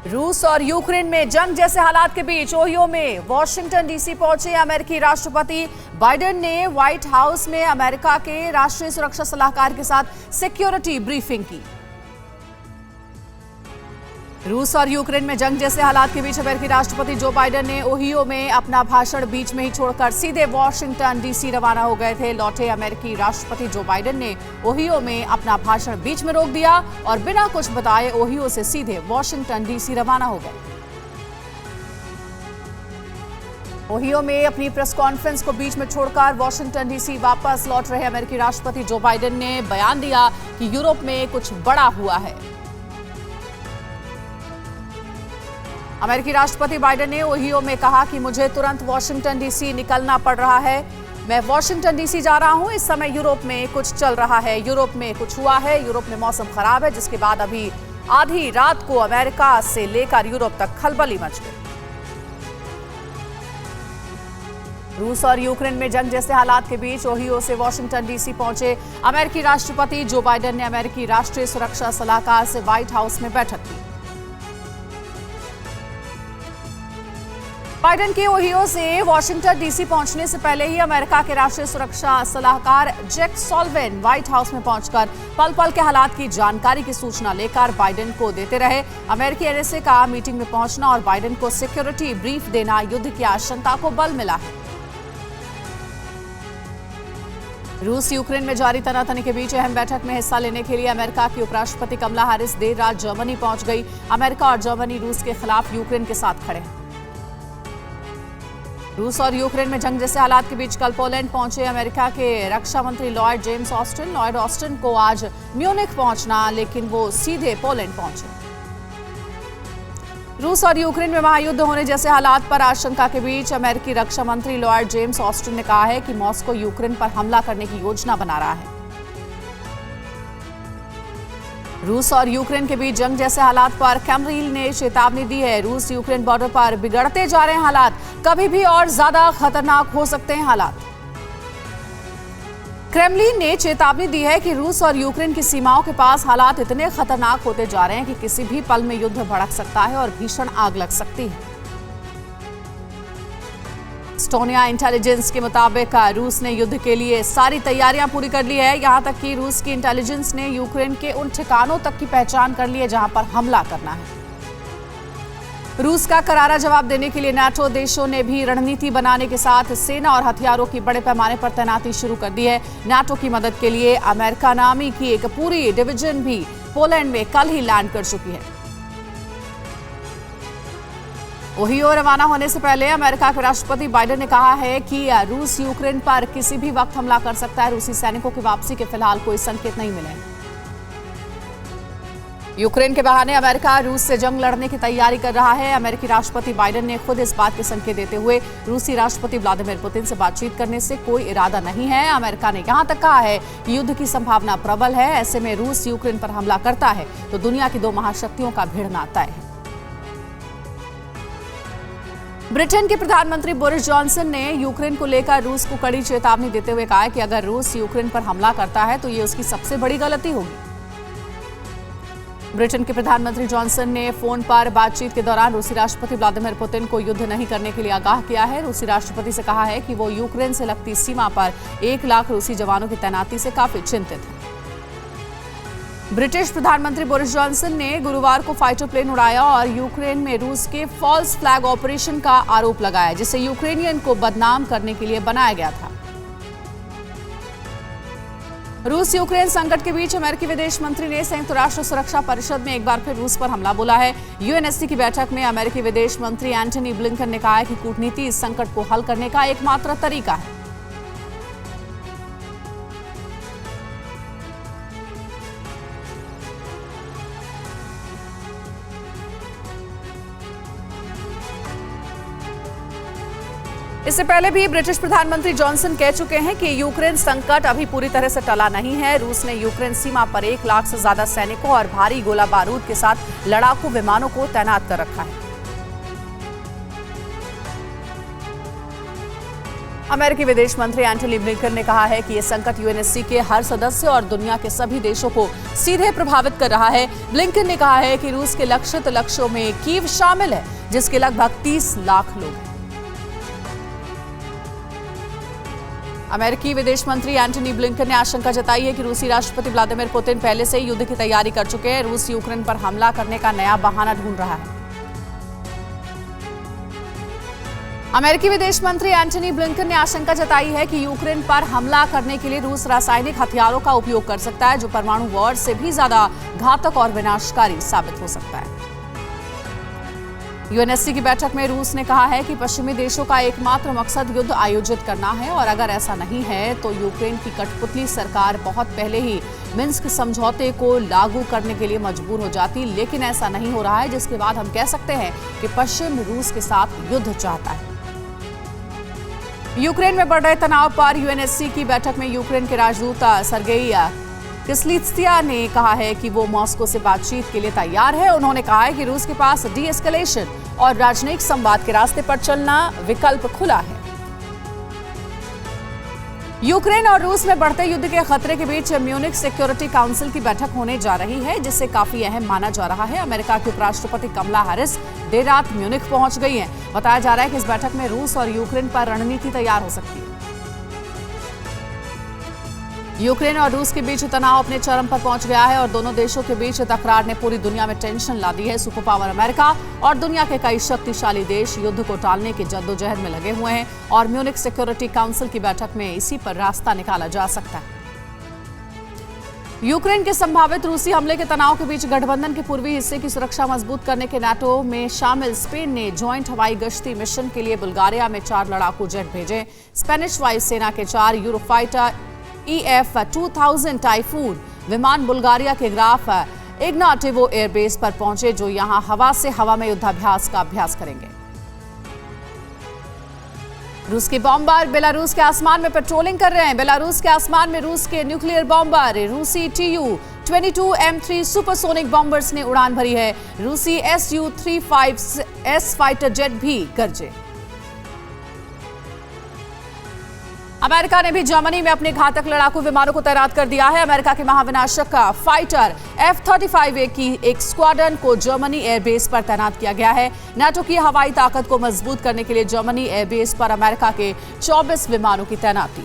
रूस और यूक्रेन में जंग जैसे हालात के बीच ओहियो में वॉशिंगटन डीसी पहुंचे अमेरिकी राष्ट्रपति बाइडेन ने व्हाइट हाउस में अमेरिका के राष्ट्रीय सुरक्षा सलाहकार के साथ सिक्योरिटी ब्रीफिंग की। रूस और यूक्रेन में जंग जैसे हालात के बीच अमेरिकी राष्ट्रपति जो बाइडेन ने ओहियो में अपना भाषण बीच में ही छोड़कर सीधे वॉशिंगटन डीसी रवाना हो गए थे। लौटे अमेरिकी राष्ट्रपति जो बाइडेन ने ओहियो में अपना भाषण बीच में रोक दिया और बिना कुछ बताए ओहियो से सीधे वॉशिंगटन डीसी रवाना हो गए। ओहियो में अपनी प्रेस कॉन्फ्रेंस को बीच में छोड़कर वॉशिंगटन डीसी वापस लौट रहे अमेरिकी राष्ट्रपति जो बाइडेन ने बयान दिया कि यूरोप में कुछ बड़ा हुआ है। अमेरिकी राष्ट्रपति बाइडेन ने ओहियो में कहा कि मुझे तुरंत वॉशिंगटन डीसी निकलना पड़ रहा है। मैं वॉशिंगटन डीसी जा रहा हूं। इस समय यूरोप में कुछ चल रहा है, यूरोप में कुछ हुआ है, यूरोप में मौसम खराब है, जिसके बाद अभी आधी रात को अमेरिका से लेकर यूरोप तक खलबली मच गई। रूस और यूक्रेन में जंग जैसे हालात के बीच ओहियो से वॉशिंगटन डीसी पहुंचे अमेरिकी राष्ट्रपति जो बाइडेन ने अमेरिकी राष्ट्रीय सुरक्षा सलाहकार से व्हाइट हाउस में बैठक की। बाइडेन के ओहियो से वॉशिंगटन डीसी पहुंचने से पहले ही अमेरिका के राष्ट्रीय सुरक्षा सलाहकार जैक सॉल्वेन व्हाइट हाउस में पहुंचकर पल पल के हालात की जानकारी की सूचना लेकर बाइडेन को देते रहे। अमेरिकी एनएसए का मीटिंग में पहुंचना और बाइडेन को सिक्योरिटी ब्रीफ देना युद्ध की आशंका को बल मिला है। रूस यूक्रेन में जारी तनातनी के बीच अहम बैठक में हिस्सा लेने के लिए अमेरिका की उपराष्ट्रपति कमला हैरिस देर रात जर्मनी पहुंच गई। अमेरिका और जर्मनी रूस के खिलाफ यूक्रेन के साथ खड़े हैं। रूस और यूक्रेन में जंग जैसे हालात के बीच कल पोलैंड पहुंचे अमेरिका के रक्षा मंत्री Lloyd James Austin. Lloyd Austin को आज म्यूनिख पहुंचना, लेकिन वो सीधे पोलैंड पहुंचे। रूस और यूक्रेन में महायुद्ध होने जैसे हालात पर आशंका के बीच अमेरिकी रक्षा मंत्री लॉयड जेम्स ऑस्टिन ने कहा है कि मॉस्को यूक्रेन पर हमला करने की योजना बना रहा है। रूस और यूक्रेन के बीच जंग जैसे हालात पर क्रेमलिन ने चेतावनी दी है। रूस यूक्रेन बॉर्डर पर बिगड़ते जा रहे हैं हालात, कभी भी और ज्यादा खतरनाक हो सकते हैं हालात। क्रेमलिन ने चेतावनी दी है कि रूस और यूक्रेन की सीमाओं के पास हालात इतने खतरनाक होते जा रहे हैं कि किसी भी पल में युद्ध भड़क सकता है और भीषण आग लग सकती है। एस्टोनिया इंटेलिजेंस के मुताबिक रूस ने युद्ध के लिए सारी तैयारियां पूरी कर ली है। यहां तक कि रूस की इंटेलिजेंस ने यूक्रेन के उन ठिकानों तक की पहचान कर ली है जहां पर हमला करना है। रूस का करारा जवाब देने के लिए नाटो देशों ने भी रणनीति बनाने के साथ सेना और हथियारों की बड़े पैमाने पर तैनाती शुरू कर दी है। नाटो की मदद के लिए अमेरिका नामी की एक पूरी डिवीजन भी पोलैंड में कल ही लैंड कर चुकी है। ओहियो रवाना होने से पहले अमेरिका के राष्ट्रपति बाइडेन ने कहा है कि रूस यूक्रेन पर किसी भी वक्त हमला कर सकता है। रूसी सैनिकों की वापसी के फिलहाल कोई संकेत नहीं मिले। यूक्रेन के बहाने अमेरिका रूस से जंग लड़ने की तैयारी कर रहा है। अमेरिकी राष्ट्रपति बाइडेन ने खुद इस बात के संकेत देते हुए रूसी राष्ट्रपति व्लादिमीर पुतिन से बातचीत करने से कोई इरादा नहीं है। अमेरिका ने यहां तक कहा है कि युद्ध की संभावना प्रबल है। ऐसे में रूस यूक्रेन पर हमला करता है तो दुनिया की दो महाशक्तियों का भिड़ना तय है। ब्रिटेन के प्रधानमंत्री बोरिस जॉनसन ने यूक्रेन को लेकर रूस को कड़ी चेतावनी देते हुए कहा है कि अगर रूस यूक्रेन पर हमला करता है तो ये उसकी सबसे बड़ी गलती होगी। ब्रिटेन के प्रधानमंत्री जॉनसन ने फोन पर बातचीत के दौरान रूसी राष्ट्रपति व्लादिमीर पुतिन को युद्ध नहीं करने के लिए आगाह किया है। रूसी राष्ट्रपति से कहा है कि वो यूक्रेन से लगती सीमा पर 1 लाख रूसी जवानों की तैनाती से काफी चिंतित हैं। ब्रिटिश प्रधानमंत्री बोरिस जॉनसन ने गुरुवार को फाइटर प्लेन उड़ाया और यूक्रेन में रूस के फॉल्स फ्लैग ऑपरेशन का आरोप लगाया, जिसे यूक्रेनियन को बदनाम करने के लिए बनाया गया था। रूस यूक्रेन संकट के बीच अमेरिकी विदेश मंत्री ने संयुक्त राष्ट्र सुरक्षा परिषद में एक बार फिर रूस पर हमला बोला है। यूएनएससी की बैठक में अमेरिकी विदेश मंत्री एंटनी ब्लिंकन ने कहा है कि कूटनीति इस संकट को हल करने का एकमात्र तरीका है। इससे पहले भी ब्रिटिश प्रधानमंत्री जॉनसन कह चुके हैं कि यूक्रेन संकट अभी पूरी तरह से टला नहीं है। रूस ने यूक्रेन सीमा पर 1 लाख से ज्यादा सैनिकों और भारी गोला बारूद के साथ लड़ाकू विमानों को तैनात कर रखा है। अमेरिकी विदेश मंत्री एंटनी ब्लिंकन ने कहा है कि ये संकट यूएनएससी के हर सदस्य और दुनिया के सभी देशों को सीधे प्रभावित कर रहा है। ब्लिंकन ने कहा है कि रूस के लक्षित लक्ष्यों में कीव शामिल है, जिसके लगभग 30 लाख लोग हैं। अमेरिकी विदेश मंत्री एंटनी ब्लिंकन ने आशंका जताई है कि रूसी राष्ट्रपति व्लादिमीर पुतिन पहले से ही युद्ध की तैयारी कर चुके हैं। रूस यूक्रेन पर हमला करने का नया बहाना ढूंढ रहा है। अमेरिकी विदेश मंत्री एंटनी ब्लिंकन ने आशंका जताई है कि यूक्रेन पर हमला करने के लिए रूस रासायनिक हथियारों का उपयोग कर सकता है, जो परमाणु वॉर से भी ज्यादा घातक और विनाशकारी साबित हो सकता है। यूएनएससी की बैठक में रूस ने कहा है कि पश्चिमी देशों का एकमात्र मकसद युद्ध आयोजित करना है और अगर ऐसा नहीं है तो यूक्रेन की कठपुतली सरकार बहुत पहले ही मिन्स्क समझौते को लागू करने के लिए मजबूर हो जाती, लेकिन ऐसा नहीं हो रहा है, जिसके बाद हम कह सकते हैं कि पश्चिम रूस के साथ युद्ध चाहता है। यूक्रेन में बढ़ रहे तनाव पर यूएनएससी की बैठक में यूक्रेन के राजदूत सर्गेई किस्लीत्सिया ने कहा है कि वो मॉस्को से बातचीत के लिए तैयार है। उन्होंने कहा है कि रूस के पास डी एस्केलेशन और राजनयिक संवाद के रास्ते पर चलना विकल्प खुला है। यूक्रेन और रूस में बढ़ते युद्ध के खतरे के बीच म्यूनिख सिक्योरिटी काउंसिल की बैठक होने जा रही है, जिसे काफी अहम माना जा रहा है। अमेरिका की उपराष्ट्रपति कमला हैरिस देर रात म्यूनिख पहुंच गई हैं। बताया जा रहा है कि इस बैठक में रूस और यूक्रेन पर रणनीति तैयार हो सकती है। यूक्रेन और रूस के बीच तनाव अपने चरम पर पहुंच गया है और दोनों देशों के बीच तकरार ने पूरी दुनिया में टेंशन ला दी है। सुपर पावर अमेरिका और दुनिया के कई शक्तिशाली देश युद्ध को टालने की जद्दोजहद में लगे हुए हैं और म्यूनिख सिक्योरिटी काउंसिल की बैठक में इसी पर रास्ता निकाला जा सकता है। यूक्रेन के संभावित रूसी हमले के तनाव के बीच गठबंधन के पूर्वी हिस्से की सुरक्षा मजबूत करने के नाटो में शामिल स्पेन ने ज्वाइंट हवाई गश्ती मिशन के लिए बुल्गारिया में 4 लड़ाकू जेट भेजे। स्पेनिश वायुसेना के 4 यूरोफाइटर EF-2000 टाइफून विमान बुल्गारिया के ग्राफ इग्नाटिवो एयरबेस पर पहुंचे, जो यहां हवा से हवा में युद्धाभ्यास का अभ्यास करेंगे। रूस के बॉम्बर बेलारूस के आसमान में पेट्रोलिंग कर रहे हैं। बेलारूस के आसमान में रूस के न्यूक्लियर बॉम्बर रूसी Tu-22M3 सुपरसोनिक बॉम्बर्स ने उड़ान भरी है। रूसी Su-35S फाइटर जेट भी गरजे। अमेरिका ने भी जर्मनी में अपने घातक लड़ाकू विमानों को तैनात कर दिया है। अमेरिका के महाविनाशक फाइटर F-35A की एक स्क्वाड्रन को जर्मनी एयरबेस पर तैनात किया गया है। नाटो की हवाई ताकत को मजबूत करने के लिए जर्मनी एयरबेस पर अमेरिका के 24 विमानों की तैनाती।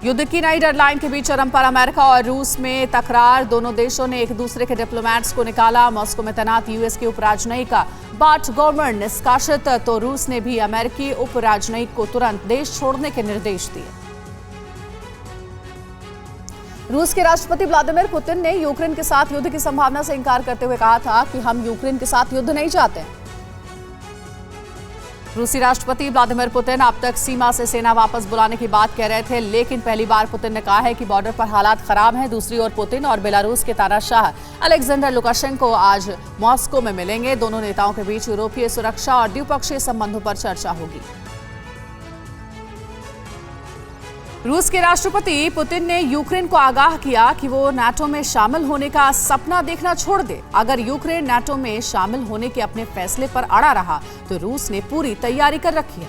युद्ध की नई डेडलाइन के बीच चरम पर अमेरिका और रूस में तकरार। दोनों देशों ने एक दूसरे के डिप्लोमेट्स को निकाला। मॉस्को में तैनात यूएस के उपराजनयिक बार्ट गवर्नर निष्कासित, तो रूस ने भी अमेरिकी उपराजनयिक को तुरंत देश छोड़ने के निर्देश दिए। रूस के राष्ट्रपति व्लादिमीर पुतिन ने यूक्रेन के साथ युद्ध की संभावना से इंकार करते हुए कहा था कि हम यूक्रेन के साथ युद्ध नहीं चाहते। रूसी राष्ट्रपति व्लादिमीर पुतिन अब तक सीमा से सेना वापस बुलाने की बात कह रहे थे, लेकिन पहली बार पुतिन ने कहा है कि बॉर्डर पर हालात खराब हैं। दूसरी ओर पुतिन और बेलारूस के तानाशाह अलेक्जेंडर लुकाशेंको आज मॉस्को में मिलेंगे। दोनों नेताओं के बीच यूरोपीय सुरक्षा और द्विपक्षीय संबंधों पर चर्चा होगी। रूस के राष्ट्रपति पुतिन ने यूक्रेन को आगाह किया कि वो नाटो में शामिल होने का सपना देखना छोड़ दे। अगर यूक्रेन नाटो में शामिल होने के अपने फैसले पर अड़ा रहा तो रूस ने पूरी तैयारी कर रखी है।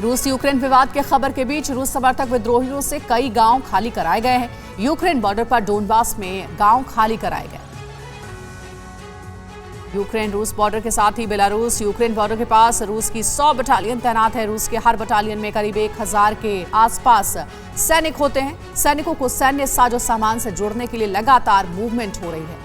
रूस यूक्रेन विवाद के खबर के बीच रूस समर्थक विद्रोहियों से कई गांव खाली कराए गए हैं। यूक्रेन बॉर्डर पर डोनबास में गांव खाली कराए गए। यूक्रेन रूस बॉर्डर के साथ ही बेलारूस यूक्रेन बॉर्डर के पास रूस की 100 बटालियन तैनात है। रूस के हर बटालियन में करीब 1000 के आसपास सैनिक होते हैं। सैनिकों को सैन्य साजो सामान से जोड़ने के लिए लगातार मूवमेंट हो रही है।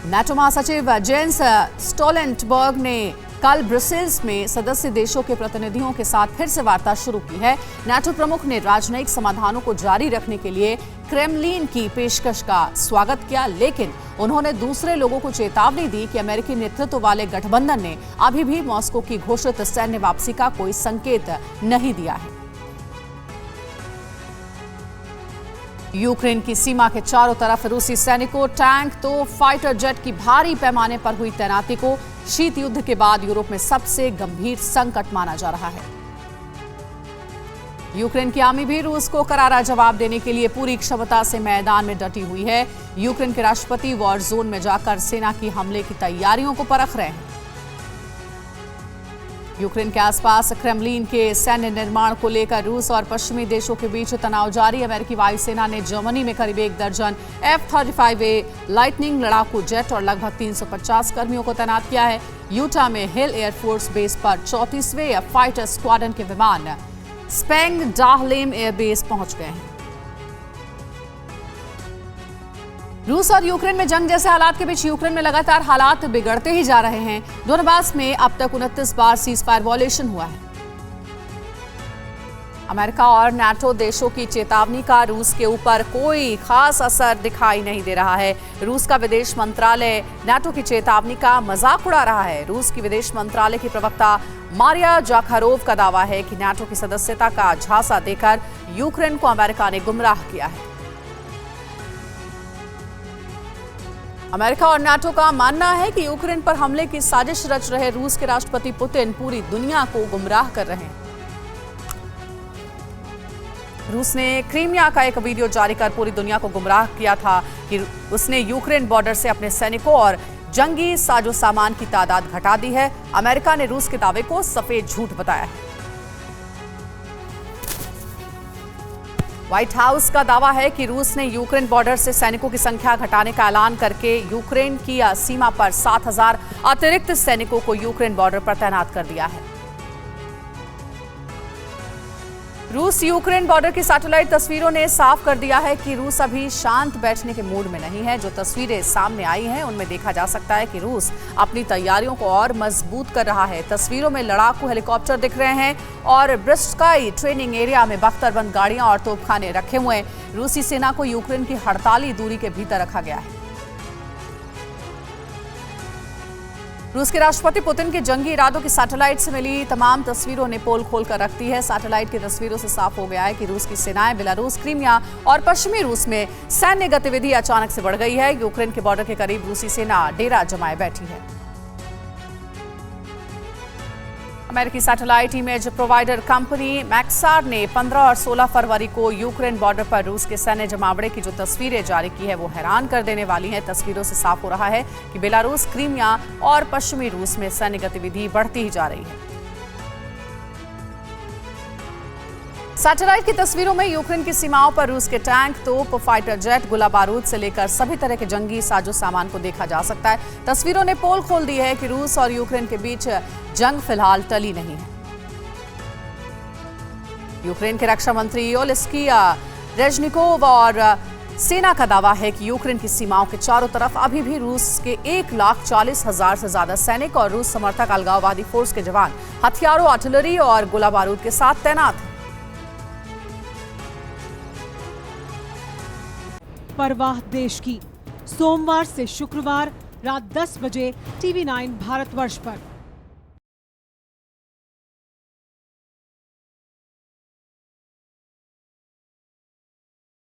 नाटो महासचिव जेंस स्टोल्टेनबर्ग ने कल ब्रसेल्स में सदस्य देशों के प्रतिनिधियों के साथ फिर से वार्ता शुरू की है। नाटो प्रमुख ने राजनयिक समाधानों को जारी रखने के लिए क्रेमलिन की पेशकश का स्वागत किया, लेकिन उन्होंने दूसरे लोगों को चेतावनी दी कि अमेरिकी नेतृत्व वाले गठबंधन ने अभी भी मॉस्को की घोषित सैन्य वापसी का कोई संकेत नहीं दिया है। यूक्रेन की सीमा के चारों तरफ रूसी सैनिकों, टैंक तो फाइटर जेट की भारी पैमाने पर हुई तैनाती को शीत युद्ध के बाद यूरोप में सबसे गंभीर संकट माना जा रहा है। यूक्रेन की आर्मी भी रूस को करारा जवाब देने के लिए पूरी क्षमता से मैदान में डटी हुई है। यूक्रेन के राष्ट्रपति वॉर जोन में जाकर सेना की हमले की तैयारियों को परख रहे हैं। यूक्रेन के आसपास क्रेमलिन के सैन्य निर्माण को लेकर रूस और पश्चिमी देशों के बीच तनाव जारी। अमेरिकी वायुसेना ने जर्मनी में करीब 1 दर्जन F-35A लाइटनिंग लड़ाकू जेट और लगभग 350 कर्मियों को तैनात किया है। यूटा में हिल एयरफोर्स बेस पर 34वें फाइटर स्क्वाड्रन के विमान स्पेंग डाहलेम एयरबेस पहुंच गए हैं। रूस और यूक्रेन में जंग जैसे हालात के बीच यूक्रेन में लगातार हालात बिगड़ते ही जा रहे हैं। दोनबास में अब तक 29 बार सीजफायर वॉयलेशन हुआ है। अमेरिका और नाटो देशों की चेतावनी का रूस के ऊपर कोई खास असर दिखाई नहीं दे रहा है। रूस का विदेश मंत्रालय नाटो की चेतावनी का मजाक उड़ा रहा है। रूस की विदेश मंत्रालय की प्रवक्ता मारिया जाखारोव का दावा है कि नाटो की सदस्यता का झांसा देकर यूक्रेन को अमेरिका ने गुमराह किया है। अमेरिका और नाटो का मानना है कि यूक्रेन पर हमले की साजिश रच रहे रूस के राष्ट्रपति पुतिन पूरी दुनिया को गुमराह कर रहे हैं। रूस ने क्रीमिया का एक वीडियो जारी कर पूरी दुनिया को गुमराह किया था कि उसने यूक्रेन बॉर्डर से अपने सैनिकों और जंगी साजो सामान की तादाद घटा दी है। अमेरिका ने रूस के दावे को सफेद झूठ बताया है। व्हाइट हाउस का दावा है कि रूस ने यूक्रेन बॉर्डर से सैनिकों की संख्या घटाने का ऐलान करके यूक्रेन की सीमा पर 7,000 अतिरिक्त सैनिकों को यूक्रेन बॉर्डर पर तैनात कर दिया है। रूस यूक्रेन बॉर्डर की सैटेलाइट तस्वीरों ने साफ कर दिया है कि रूस अभी शांत बैठने के मूड में नहीं है। जो तस्वीरें सामने आई हैं उनमें देखा जा सकता है कि रूस अपनी तैयारियों को और मजबूत कर रहा है। तस्वीरों में लड़ाकू हेलीकॉप्टर दिख रहे हैं और ब्रिस्काई ट्रेनिंग एरिया में बख्तरबंद गाड़ियां और तोपखाने रखे हुए हैं। रूसी सेना को यूक्रेन की 48 दूरी के भीतर रखा गया है। रूस के राष्ट्रपति पुतिन के जंगी इरादों की सैटेलाइट से मिली तमाम तस्वीरों ने पोल खोल कर रख दी है। सैटेलाइट की तस्वीरों से साफ हो गया है कि रूस की सेनाएं बेलारूस, क्रीमिया और पश्चिमी रूस में सैन्य गतिविधि अचानक से बढ़ गई है। यूक्रेन के बॉर्डर के करीब रूसी सेना डेरा जमाए बैठी है। अमेरिकी satellite image provider company Maxar ने 15 और 16 फरवरी को यूक्रेन बॉर्डर पर रूस के सैन्य जमावड़े की जो तस्वीरें जारी की है वो हैरान कर देने वाली हैं। तस्वीरों से साफ हो रहा है कि बेलारूस, क्रीमिया और पश्चिमी रूस में सैन्य गतिविधि बढ़ती ही जा रही है। सैटेलाइट की तस्वीरों में यूक्रेन की सीमाओं पर रूस के टैंक, तोप, फाइटर जेट, गोला बारूद से लेकर सभी तरह के जंगी साजो सामान को देखा जा सकता है। तस्वीरों ने पोल खोल दी है कि रूस और यूक्रेन के बीच जंग फिलहाल टली नहीं है। यूक्रेन के रक्षा मंत्री ओलेस्की रेजनिकोव और सेना का दावा है कि यूक्रेन की सीमाओं के चारों तरफ अभी भी रूस के 1,40,000 से ज्यादा सैनिक और रूस समर्थक अलगाववादी फोर्स के जवान हथियारों, आर्टिलरी और गोला बारूद के साथ तैनात हैं। परवाह देश की, सोमवार से शुक्रवार रात 10 बजे TV9 भारतवर्ष पर।